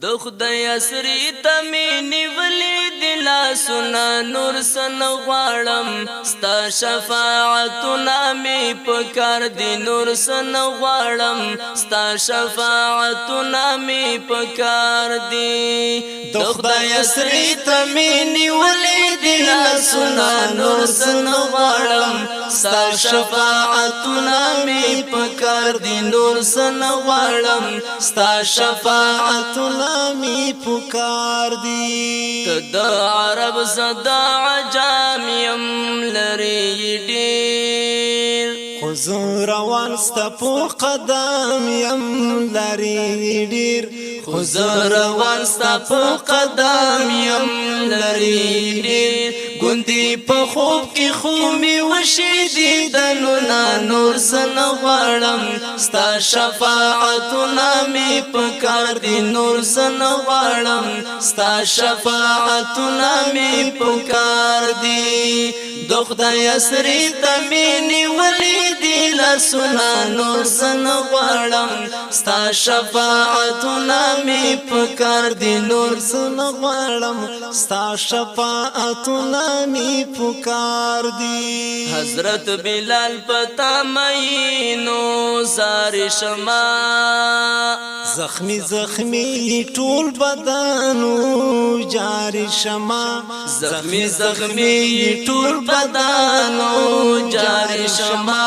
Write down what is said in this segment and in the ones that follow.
د خدای اسری تمی نیولی دلا سنا نور سن غواړم ستا شفاعتنا می پکار دی نور سن غواړم ستا شفاعتنا می پکار دی د خدای اسری تمی نیولی دلا سنا نور سن غواړم ستا شفاعتنا می پکار دی نور سن غواړم ستا شفاعتنا می پکار دی تد عرب زدا عجامیم لری ډیر خزو روان ستپو قدم یم لری ډیر خزو روان ستپو قدم یم لری ډیر ګوندی په خوب کې خومي وشي دیدنو نور سن غواړم ستا شفاعتنا می پکار دی نور سن غواړم ستا شفاعتنا می پکار دی د خدای اسری تمینی ولی دی لسنا نور سن غواړم ستا شفاعتنا می پکار دی نور سن غواړم ستا شفاعتنا می پکار دی حضرت بلال پتا مینو زار شما زخمی زخمی ټول بدنو جاری شما زخمی زخمی ټول بدنو جاری شما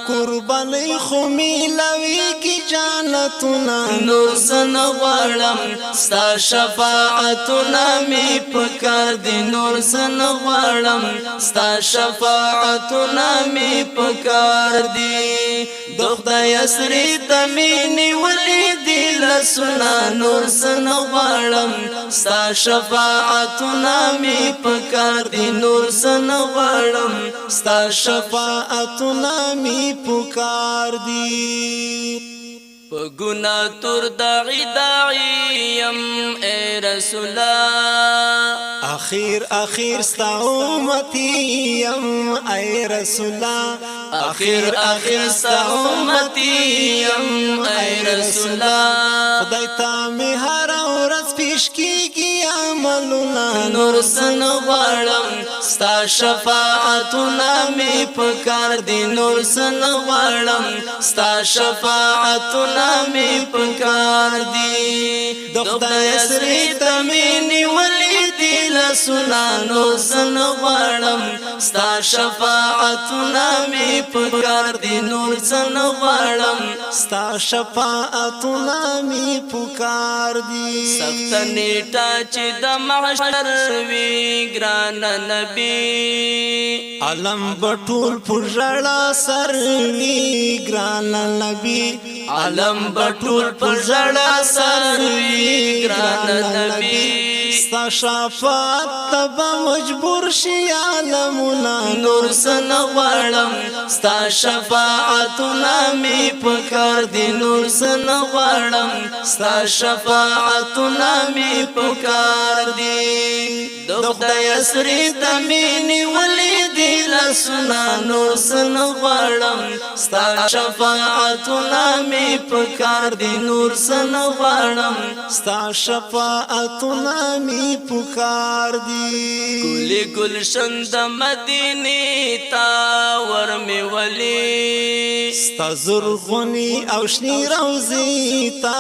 قربانی خو میلوي کی جانتنا نور سن غواړم ستا شفاعتنا می پکار دی نور سن غواړم ستا شفاعتنا می پکار دی د خدای اسری تمینی ولی دی لسنا نور سن غواړم ستا شفاعتنا می پکار دی نور سن غواړم ستا شفاعتنا می پکار دی په ګنا تور داعی داعیم اے رسول اخیر اخیر ستا امتی یم اے رسول اخیر اخیر ستا امتی یم اے رسول خدای ته می هر ورځ پیش کیږي عملونه نور سن غواړم ستا شفاعتنا می پکار دی نور سن غواړم ستا شفاعتنا می پکار دی د خدای اسری تمینی ولی دی لسنا نور سن غواړم ستا شفاعتنا می پکار دی نور سن غواړم ستا شفاعتنا می پکار دی سخت نیټه چې د محشر وی ګران نبی علم بټول پرړا سر وی ګران نبی علم بټول پرړا سر وی ګران نبی ستا شفاعت تبا مجبور شي عالمنا نور سن غواړم ستا شفاعتنا می پکار دی نور سن غواړم ستا شفاعتنا می پکار دی د خدای اسری تمینی ولی دی لسنا نور سن غواړم ستا شفاعتنا می پکار دی نور سن غواړم ستا شفاعتنا می پکار دی ګلی گلشن د مدینه تا ور می ولی ستا زرغونی او شنی روزی تا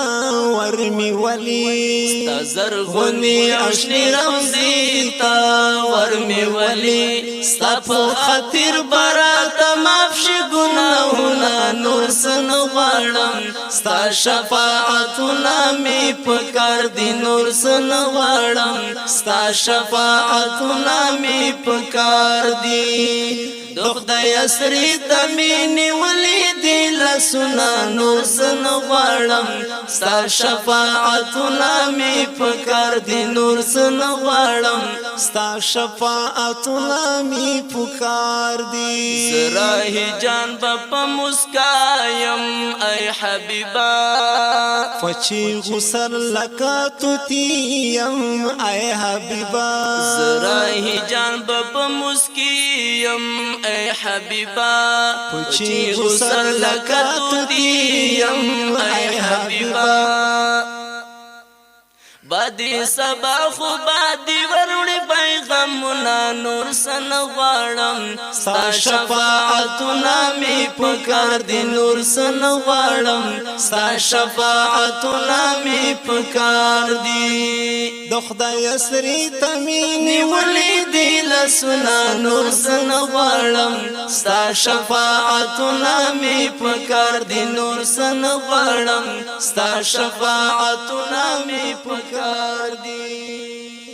ور می ولی ستا زرغونی او شنی روزی تا ور می ولی ستا په خاطر برات معاف شي ګناهونه نور سن غواړم ستا شفاعتنا می پکار دی نور سن غواړم ستا شفاعتنا می پکار دی د خدای اسری تمینی ولی دی لسنا نور سن غواړم ستا شفاعتنا می پکار دی نور سن غواړم ستا شفاعتنا می پکار دی زراهی جان په مسکایم ای حبیبا فچی غسر لکا تتیم ای حبیبا زراهی جان په مسکیم ای حبیبا فچی غسر لکا تتیم ای حبیبا بدی سبا خو بادی وروڑی پیغمنا نور سن غوارم ستا شفاعتنا می پکار دی نور سن غوارم ستا شفاعتنا می پکار دی د خدای سری تمینی ولی دی لسنا نور سن غوارم ستا شفاعتنا می پکار دی نور سن غوارم ستا شفاعتنا می پکار دی